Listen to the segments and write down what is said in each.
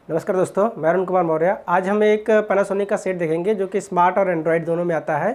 नमस्कार दोस्तों, मैं अरुण कुमार मौर्य। आज हम एक पैनासोनिक का सेट देखेंगे जो कि स्मार्ट और एंड्रॉयड दोनों में आता है।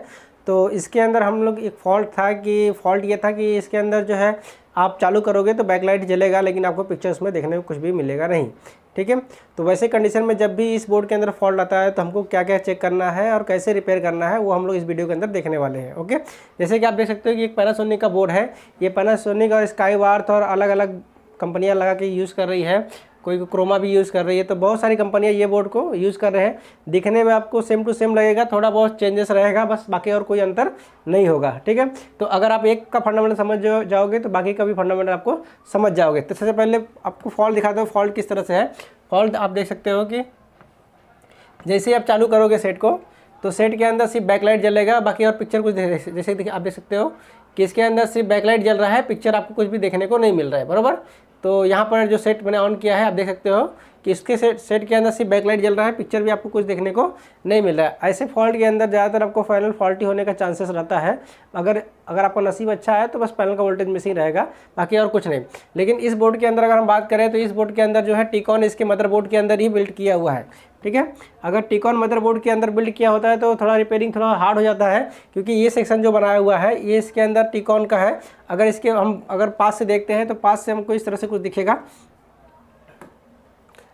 तो इसके अंदर हम लोग एक फ़ॉल्ट ये था कि इसके अंदर जो है आप चालू करोगे तो बैकलाइट जलेगा, लेकिन आपको पिक्चर्स में देखने को कुछ भी मिलेगा नहीं। ठीक है, तो वैसे कंडीशन में जब भी इस बोर्ड के अंदर फॉल्ट आता है तो हमको क्या क्या चेक करना है और कैसे रिपेयर करना है वो हम लोग इस वीडियो के अंदर देखने वाले हैं। ओके, जैसे कि आप देख सकते हो कि एक पैनासोनिक का बोर्ड है। ये पैनासोनिक और स्काईवार्थ और अलग अलग कंपनियां लगा के यूज़ कर रही है, कोई क्रोमा भी यूज़ कर रही है। तो बहुत सारी कंपनियां ये बोर्ड को यूज़ कर रहे हैं। दिखने में आपको सेम टू सेम लगेगा, थोड़ा बहुत चेंजेस रहेगा बस, बाकी और कोई अंतर नहीं होगा। ठीक है, तो अगर आप एक का फंडामेंटल समझ जाओगे तो बाकी का भी फंडामेंटल आपको समझ जाओगे। तो सबसे पहले आपको फॉल्ट दिखाता हूँ, फॉल्ट किस तरह से है। फॉल्ट आप देख सकते हो कि जैसे ही आप चालू करोगे सेट को तो सेट के अंदर सिर्फ बैकलाइट जलेगा, बाकी और पिक्चर कुछ जैसे आप देख सकते हो कि इसके अंदर सिर्फ बैकलाइट जल रहा है, पिक्चर आपको कुछ भी देखने को नहीं मिल रहा है। बराबर, तो यहाँ पर जो सेट मैंने ऑन किया है आप देख सकते हो कि इसके सेट के अंदर सिर्फ बैकलाइट जल रहा है, पिक्चर भी आपको कुछ देखने को नहीं मिल रहा है। ऐसे फॉल्ट के अंदर ज़्यादातर आपको पैनल फॉल्टी होने का चांसेस रहता है। अगर आपका नसीब अच्छा है तो बस पैनल का वोल्टेज मिसिंग रहेगा, बाकी और कुछ नहीं। लेकिन इस बोर्ड के अंदर अगर हम बात करें तो इस बोर्ड के अंदर जो है टिकॉन इसके मदरबोर्ड के अंदर ही बिल्ड किया हुआ है। ठीक है, अगर टिकॉन मदरबोर्ड के अंदर बिल्ड किया होता है तो थोड़ा रिपेयरिंग थोड़ा हार्ड हो जाता है, क्योंकि ये सेक्शन जो बनाया हुआ है ये इसके अंदर टिकॉन का है। अगर इसके हम अगर पास से देखते हैं तो पास से हमको इस तरह से कुछ दिखेगा।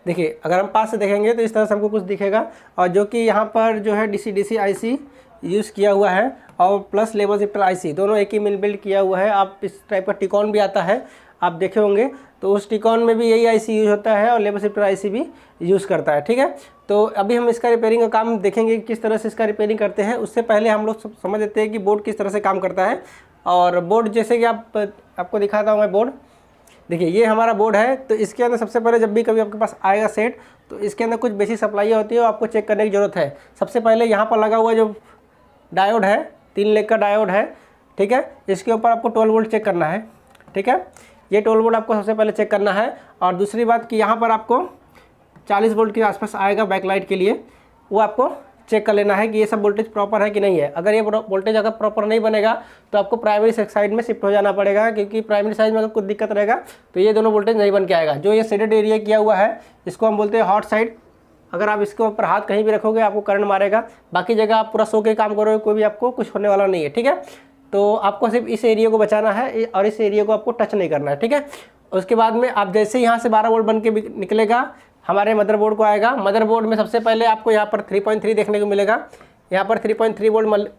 देखिए, अगर हम पास से देखेंगे तो इस तरह से हमको कुछ दिखेगा, और जो कि यहाँ पर जो है DC आईसी यूज़ किया हुआ है और प्लस लेवल शिफ्टर आईसी दोनों एक ही मिल बिल्ड किया हुआ है। आप इस टाइप का टिकॉन भी आता है, आप देखे होंगे, तो उस टिकॉन में भी यही आईसी यूज़ होता है और लेवल शिफ्टर आईसी भी यूज़ करता है। ठीक है, तो अभी हम इसका रिपेयरिंग का काम देखेंगे किस तरह से इसका रिपेयरिंग करते हैं। उससे पहले हम लोग समझ लेते हैं कि बोर्ड किस तरह से काम करता है। और बोर्ड जैसे कि आपको दिखाता हूँ मैं बोर्ड। देखिए, ये हमारा बोर्ड है। तो इसके अंदर सबसे पहले जब भी कभी आपके पास आएगा सेट तो इसके अंदर कुछ बेसिक सप्लाई होती है और आपको चेक करने की ज़रूरत है। सबसे पहले यहाँ पर लगा हुआ जो डायोड है, 3 लेग का डायोड है। ठीक है, इसके ऊपर आपको 12 वोल्ट चेक करना है। ठीक है, ये 12 वोल्ट आपको सबसे पहले चेक करना है। और दूसरी बात कि यहाँ पर आपको 40 वोल्ट के आसपास आएगा बैकलाइट के लिए, वो आपको चेक कर लेना है कि ये सब वोल्टेज प्रॉपर है कि नहीं है। अगर ये वोल्टेज अगर प्रॉपर नहीं बनेगा तो आपको प्राइमरी साइड में शिफ्ट हो जाना पड़ेगा, क्योंकि प्राइमरी साइड में अगर कुछ दिक्कत रहेगा तो ये दोनों वोल्टेज नहीं बन के आएगा। जो ये शेडेड एरिया किया हुआ है इसको हम बोलते हैं हॉट साइड। अगर आप इसके ऊपर हाथ कहीं भी रखोगे आपको करंट मारेगा, बाकी जगह आप पूरा सो के काम करोगे कोई भी आपको कुछ होने वाला नहीं है। ठीक है, तो आपको सिर्फ इस एरिया को बचाना है और इस एरिया को आपको टच नहीं करना है। ठीक है, उसके बाद में आप जैसे यहाँ से 12 वोल्ट बन के निकलेगा हमारे मदरबोर्ड को आएगा। मदरबोर्ड में सबसे पहले आपको यहाँ पर 3.3 देखने को मिलेगा। यहाँ पर 3.3 वोल्ट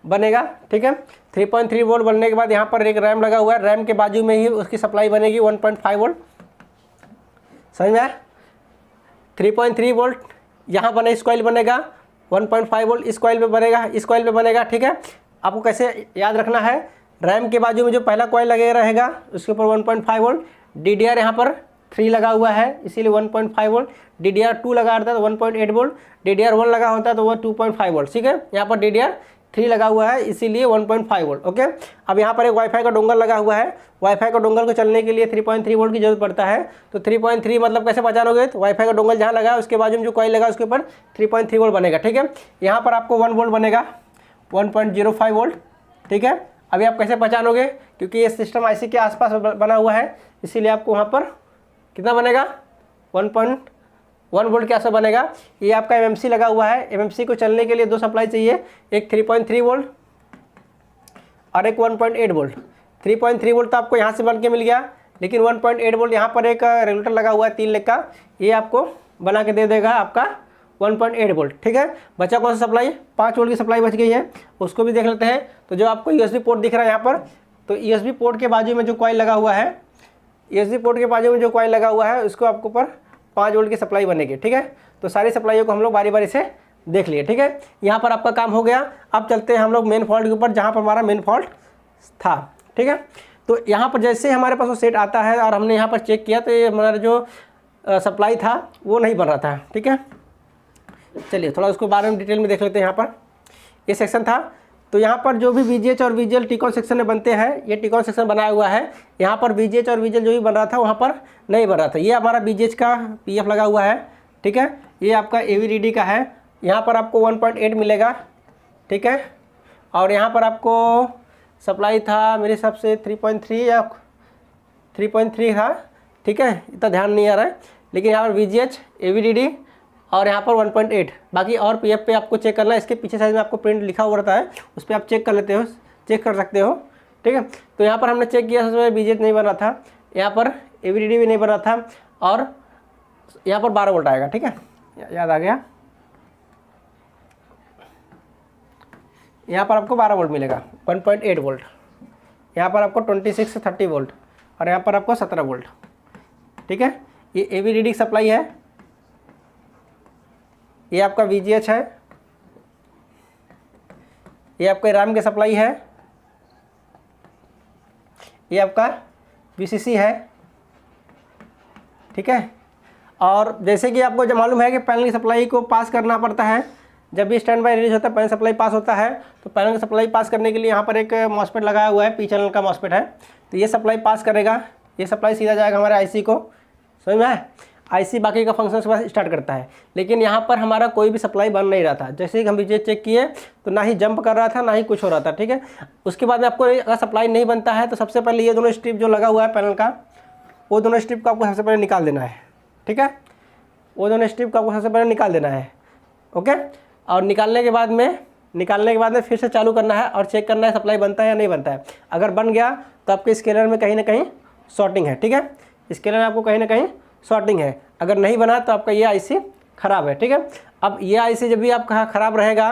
बनेगा। ठीक है, 3.3 वोल्ट बनने के बाद यहाँ पर एक रैम लगा हुआ है, रैम के बाजू में ही उसकी सप्लाई बनेगी 1.5 वोल्ट। समझ में आया? 3.3 वोल्ट यहाँ बने, इस कॉइल बनेगा, 1.5 वोल्ट इस कॉइल पे बनेगा, इस कॉइल पे बनेगा। ठीक है, आपको कैसे याद रखना है, रैम के बाजू में जो पहला कॉइल लगेगा रहेगा उसके ऊपर 1.5 वोल्ट, DDR यहाँ पर 3 लगा हुआ है इसीलिए 1.5 वोल्ट, DDR 2 लगा होता है तो 1.8 वोल्ट, DDR 1 लगा होता है तो वो 2.5 वोल्ट। ठीक है, यहाँ पर DDR 3 लगा हुआ है इसीलिए 1.5 वोल्ट। ओके, अब यहाँ पर एक वाईफाई का डोंगल लगा हुआ है। वाईफाई का डोंगल को चलने के लिए 3.3 वोल्ट की जरूरत पड़ता है। तो 3.3 मतलब कैसे पहचानोगे, तो वाईफाई का डोंगल जहाँ लगा है उसके बाजू में जो कॉइल लगा उसके ऊपर 3.3 वोल्ट बनेगा। ठीक है, यहाँ पर आपको 1 वोल्ट बनेगा, 1.05 वोल्ट। ठीक है, अभी आप कैसे पहचानोगे, क्योंकि ये सिस्टम आईसी के आसपास बना हुआ है इसीलिए आपको वहाँ पर कितना बनेगा, 1.1 वोल्ट के आसपास बनेगा। ये आपका एमएमसी लगा हुआ है। एमएमसी को चलने के लिए 2 सप्लाई चाहिए, एक 3.3 वोल्ट और एक 1.8 वोल्ट। 3.3 वोल्ट तो आपको यहाँ से बन के मिल गया, लेकिन 1.8 वोल्ट यहाँ पर एक रेगुलेटर लगा हुआ है 3 लेग का, ये आपको बना के दे देगा आपका 1.8 वोल्ट। ठीक है, बचा कौन सा सप्लाई, 5 वोल्ट की सप्लाई बच गई है, उसको भी देख लेते हैं। तो जो आपको यूएसबी पोर्ट दिख रहा है यहाँ पर, तो यूएसबी पोर्ट के बाजू में जो कॉइल लगा हुआ है, यूएसबी पोर्ट के बाजू में जो कॉइल लगा हुआ है उसको आपको ऊपर 5 वोल्ट की सप्लाई बनेगी। ठीक है, तो सारी सप्लाइयों को हम लोग बारी बारी से देख लिए। ठीक है, यहाँ पर आपका काम हो गया। अब चलते हैं हम लोग मेन फॉल्ट के ऊपर, जहाँ पर हमारा मेन फॉल्ट था। ठीक है, तो यहाँ पर जैसे हमारे पास वो सेट आता है और हमने यहाँ पर चेक किया तो ये हमारा जो सप्लाई था वो नहीं बन रहा था। ठीक है, चलिए थोड़ा उसको बारे में डिटेल में देख लेते हैं। यहाँ पर ये सेक्शन था, तो यहाँ पर जो भी VGH और VGL टिकॉन सेक्शन में बनते हैं, ये टिकॉन सेक्शन बनाया हुआ है। यहाँ पर VGH और VGL जो भी बन रहा था वहाँ पर नहीं बन रहा था। ये हमारा VGH का PF लगा हुआ है। ठीक है, ये आपका AVDD का है, यहाँ पर आपको 1.8 मिलेगा। ठीक है, और यहाँ पर आपको सप्लाई था मेरे हिसाब से 3.3 या 3.3 था। ठीक है, इतना ध्यान नहीं आ रहा है। लेकिन यहाँ पर VGH, AVDD और यहाँ पर 1.8। बाकी और PF पे आपको चेक करना है, इसके पीछे साइड में आपको प्रिंट लिखा हुआ रहता है, उस पर आप चेक कर लेते हो, चेक कर सकते हो, ठीक है। तो यहाँ पर हमने चेक किया, सबसे पहले VGH नहीं बना था, यहाँ पर AVDD भी नहीं बना था, और यहाँ पर 12 वोल्ट आएगा, ठीक है, याद आ गया। यहाँ पर आपको 12 वोल्ट मिलेगा, 1.8 वोल्ट, यहाँ पर आपको 26 से 30 वोल्ट, और यहाँ पर आपको 17 वोल्ट, ठीक है। ये AVDD सप्लाई है, ये आपका VGH है, ये आपका RAM की सप्लाई है, ये आपका VCC है, ठीक है। और जैसे कि आपको जब मालूम है कि पैनल की सप्लाई को पास करना पड़ता है, जब भी स्टैंड बाय रिलीज होता है पैनल सप्लाई पास होता है, तो पैनल की सप्लाई पास करने के लिए यहाँ पर एक मॉसफेट लगाया हुआ है, P चैनल का मॉसफेट है, तो ये सप्लाई पास करेगा, ये सप्लाई सीधा जाएगा हमारे IC को, समझ में है। IC बाकी का फंक्शन उसके बाद स्टार्ट करता है, लेकिन यहाँ पर हमारा कोई भी सप्लाई बन नहीं रहा था। जैसे ही हम VGH चेक किए तो ना ही जंप कर रहा था, ना ही कुछ हो रहा था, ठीक है। उसके बाद में आपको अगर सप्लाई नहीं बनता है तो सबसे पहले ये दोनों स्ट्रिप जो लगा हुआ है पैनल का, वो दोनों स्ट्रिप को आपको सबसे पहले निकाल देना है, ठीक है। वो दोनों स्ट्रिप को आपको सबसे पहले निकाल देना है, ओके। और निकालने के बाद में फिर से चालू करना है और चेक करना है सप्लाई बनता है या नहीं बनता है। अगर बन गया तो आपके स्केलर में कहीं ना कहीं शॉर्टिंग है, ठीक है, स्केलर में आपको कहीं ना कहीं शॉर्टिंग है। अगर नहीं बना तो आपका ये IC ख़राब है, ठीक है। अब ये IC जब भी आपका ख़राब रहेगा,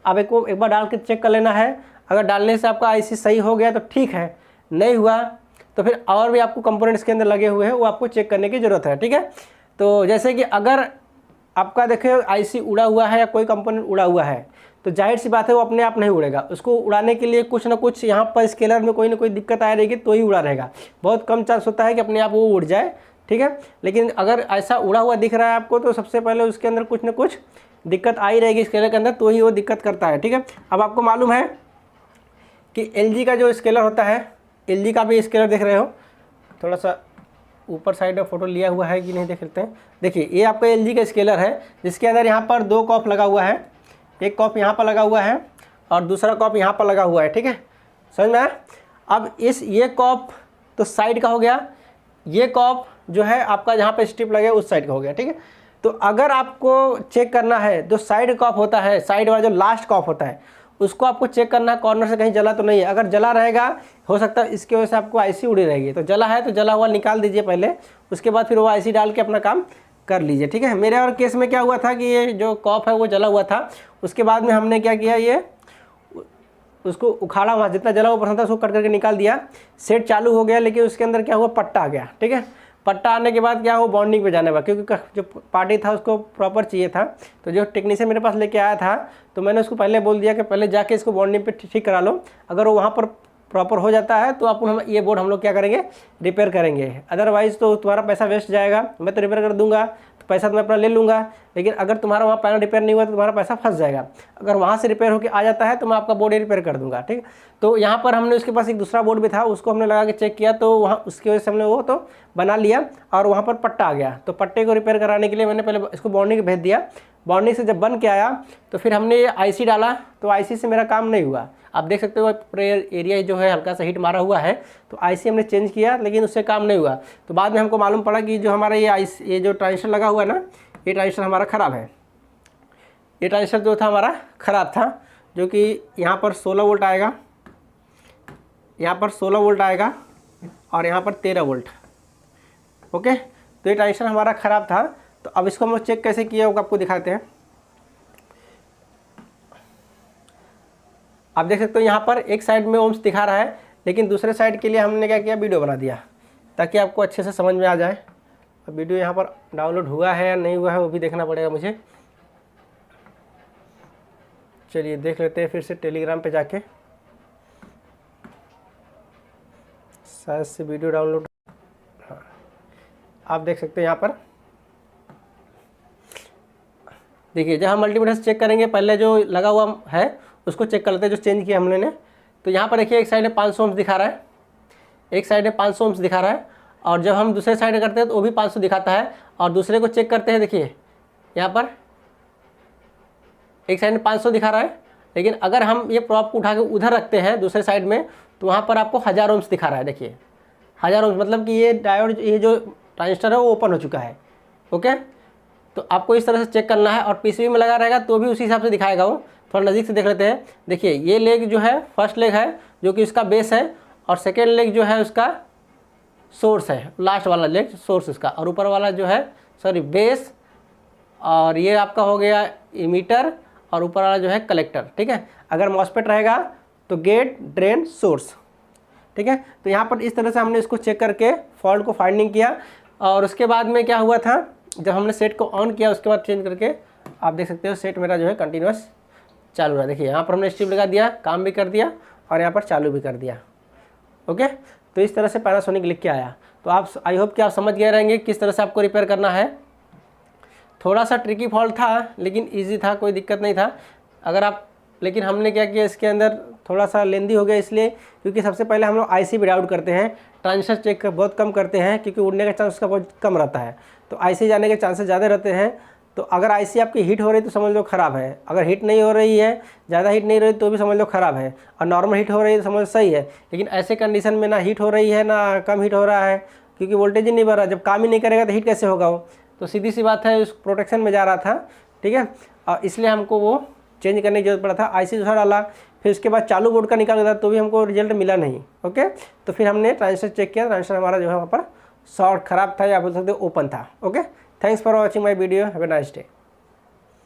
आप एक बार डाल के चेक कर लेना है। अगर डालने से आपका IC सही हो गया तो ठीक है, नहीं हुआ तो फिर और भी आपको कंपोनेंट्स के अंदर लगे हुए हैं वो आपको चेक करने की ज़रूरत है, ठीक है। तो जैसे कि अगर आपका देखिए IC उड़ा हुआ है या कोई कंपोनेंट उड़ा हुआ है, तो जाहिर सी बात है वो अपने आप नहीं उड़ेगा। उसको उड़ाने के लिए कुछ ना कुछ यहाँ पर स्केलर में कोई ना कोई दिक्कत आ रहेगी तो ही उड़ा रहेगा। बहुत कम चांस होता है कि अपने आप वो उड़ जाए, ठीक है। लेकिन अगर ऐसा उड़ा हुआ दिख रहा है आपको तो सबसे पहले उसके अंदर कुछ ना कुछ दिक्कत आई रहेगी स्केलर के अंदर, तो ही वो दिक्कत करता है, ठीक है। अब आपको मालूम है कि LG का जो स्केलर होता है, LG का भी स्केलर देख रहे हो, थोड़ा सा ऊपर साइड में फ़ोटो लिया हुआ है कि नहीं देख लेते हैं। देखिए ये आपका LG का स्केलर है, जिसके अंदर यहाँ पर 2 कॉप लगा हुआ है, एक कॉप यहाँ पर लगा हुआ है और दूसरा कॉप यहाँ पर लगा हुआ है, ठीक है, समझ में आया। अब ये कॉप तो साइड का हो गया, ये कॉप जो है आपका जहाँ पे स्ट्रिप लगे उस साइड का हो गया, ठीक है। तो अगर आपको चेक करना है जो साइड कॉप होता है, साइड वाला जो लास्ट कॉप होता है, उसको आपको चेक करना है कॉर्नर से कहीं जला तो नहीं है। अगर जला रहेगा हो सकता है इसकी वजह से आपको IC उड़ी रहेगी, तो जला है तो जला हुआ निकाल दीजिए पहले, उसके बाद फिर वो IC डाल के अपना काम कर लीजिए, ठीक है। मेरे और केस में क्या हुआ था कि ये जो कॉप है वो जला हुआ था, उसके बाद में हमने क्या किया, ये उसको उखाड़ा, वहाँ जितना जला हुआ पर्सन था उसको कट करके निकाल दिया। सेट चालू हो गया, लेकिन उसके अंदर क्या हुआ, पट्टा आ गया, ठीक है। पट्टा आने के बाद क्या हो, बॉन्डिंग पे जाने लगा, क्योंकि जो पार्टी था उसको प्रॉपर चाहिए था। तो जो टेक्नीशियन मेरे पास लेके आया था तो मैंने उसको पहले बोल दिया कि पहले जाके इसको बॉन्डिंग पे ठीक करा लो। अगर वो वहाँ पर प्रॉपर हो जाता है तो आप ये बोर्ड हम लोग क्या करेंगे, रिपेयर करेंगे। अदरवाइज़ तो तुम्हारा पैसा वेस्ट जाएगा। मैं तो रिपेयर कर दूंगा तो पैसा तो मैं अपना ले लूँगा, लेकिन अगर तुम्हारा वहाँ पैनल रिपेयर नहीं हुआ तो तुम्हारा पैसा फंस जाएगा। अगर वहाँ से रिपेयर होकर आ जाता है तो मैं आपका बोर्ड रिपेयर कर दूँगा, ठीक। तो यहाँ पर हमने उसके पास एक दूसरा बोर्ड भी था, उसको हमने लगा के चेक किया तो वहाँ उसकी वजह से हमने वो तो बना लिया और वहाँ पर पट्टा आ गया। तो पट्टे को रिपेयर कराने के लिए मैंने पहले इसको बॉन्डिंग भेज दिया। बॉन्डिंग से जब बन के आया तो फिर हमने ये IC डाला, तो IC से मेरा काम नहीं हुआ। आप देख सकते हो पूरे एरिया जो है हल्का सा हीट मारा हुआ है, तो IC हमने चेंज किया लेकिन उससे काम नहीं हुआ। तो बाद में हमको मालूम पड़ा कि जो हमारा ये जो ट्रांजिस्टर लगा हुआ है ना, ये ट्रांजिस्टर हमारा ख़राब है। ये ट्रांजिस्टर जो था हमारा ख़राब था, जो कि यहाँ पर 16 वोल्ट आएगा, यहाँ पर 16 वोल्ट आएगा और यहाँ पर 13 वोल्ट, ओके। तो ये ट्रांजिस्टर हमारा ख़राब था। तो अब इसको हम लोग चेक कैसे किया होगा आपको दिखाते हैं। आप देख सकते हो यहाँ पर एक साइड में ओम्स दिखा रहा है, लेकिन दूसरे साइड के लिए हमने क्या किया, वीडियो बना दिया ताकि आपको अच्छे से समझ में आ जाए। अब वीडियो यहाँ पर डाउनलोड हुआ है या नहीं हुआ है वो भी देखना पड़ेगा मुझे। चलिए देख लेते हैं फिर से टेलीग्राम पे जाके, शायद से वीडियो डाउनलोड। हाँ, आप देख सकते हैं यहाँ पर देखिए, जब हम मल्टीमीटर से चेक करेंगे, पहले जो लगा हुआ है उसको चेक कर लेते हैं जो चेंज किया हमने ने। तो यहाँ पर देखिए एक साइड में 500 ओम्स दिखा रहा है, एक साइड में 500 ओम्स दिखा रहा है, और जब हम दूसरे साइड करते हैं तो वो भी 500 दिखाता है। और दूसरे को चेक करते हैं, देखिए यहाँ पर एक साइड में 500 दिखा रहा है, लेकिन अगर हम ये प्रॉप को उठा के उधर रखते हैं दूसरे साइड में तो वहाँ पर आपको 1000 ओम्स दिखा रहा है। देखिए 1000 ओम्स मतलब कि ये डायोड, ये जो ट्रांजिस्टर है वो ओपन हो चुका है, ओके, तो आपको इस तरह से चेक करना है। और पीसीबी में लगा रहेगा तो भी उसी हिसाब से दिखाएगा वो। थोड़ा नज़दीक से देख लेते हैं। देखिए ये लेग जो है फर्स्ट लेग है जो कि इसका बेस है, और सेकेंड लेग जो है उसका सोर्स है, लास्ट वाला लेग सोर्स इसका, और ऊपर वाला जो है सॉरी बेस, और ये आपका हो गया इमीटर, और ऊपर वाला जो है कलेक्टर। ठीक है, अगर मॉसफेट रहेगा तो गेट, ड्रेन, सोर्स। ठीक है, तो यहाँ पर इस तरह से हमने इसको चेक करके फॉल्ट को फाइंडिंग किया। और उसके बाद में क्या हुआ था, जब हमने सेट को ऑन किया उसके बाद चेंज करके आप देख सकते हो सेट मेरा जो है कंटिन्यूस चालू रहा। देखिए यहाँ पर हमने स्ट्रिप लगा दिया, काम भी कर दिया, और यहाँ पर चालू भी कर दिया। ओके, तो इस तरह से पैनासोनिक लिख के आया। तो आप आई होप कि आप समझ गए रहेंगे किस तरह से आपको रिपेयर करना है। थोड़ा सा ट्रिकी फॉल्ट था लेकिन इजी था, कोई दिक्कत नहीं था। अगर आप, लेकिन हमने क्या किया इसके अंदर थोड़ा सा लेंदी हो गया, इसलिए क्योंकि सबसे पहले हम लोग आईसी भी डाउट करते हैं, ट्रांजिस्टर चेक बहुत कम करते हैं, क्योंकि उड़ने का चांस उसका बहुत कम रहता है। तो आईसी जाने के चांसेस ज़्यादा रहते हैं। तो अगर आईसी आपकी हीट हो रही है तो समझ लो ख़राब है, अगर हीट नहीं हो रही है, ज़्यादा हीट नहीं हो रही तो भी समझ लो ख़राब है, और नॉर्मल हीट हो रही है तो समझ सही है। लेकिन ऐसे कंडीशन में ना हीट हो रही है ना कम हीट हो रहा है, क्योंकि वोल्टेज ही नहीं बढ़ रहा। जब काम ही नहीं करेगा तो हीट कैसे होगा वो, तो सीधी सी बात है, उस प्रोटेक्शन में जा रहा था। ठीक है, और इसलिए हमको वो चेंज करने की जरूरत पड़ा था। आईसी दूसरा डाला, फिर उसके बाद चालू बोर्ड का निकाल दिया तो भी हमको रिजल्ट मिला नहीं। ओके, तो फिर हमने ट्रांजिस्टर चेक किया, ट्रांजिस्टर हमारा जो है वहाँ पर शॉर्ट ख़राब था, या बोल सकते हो ओपन था। Okay, thanks for watching my video, have a nice day.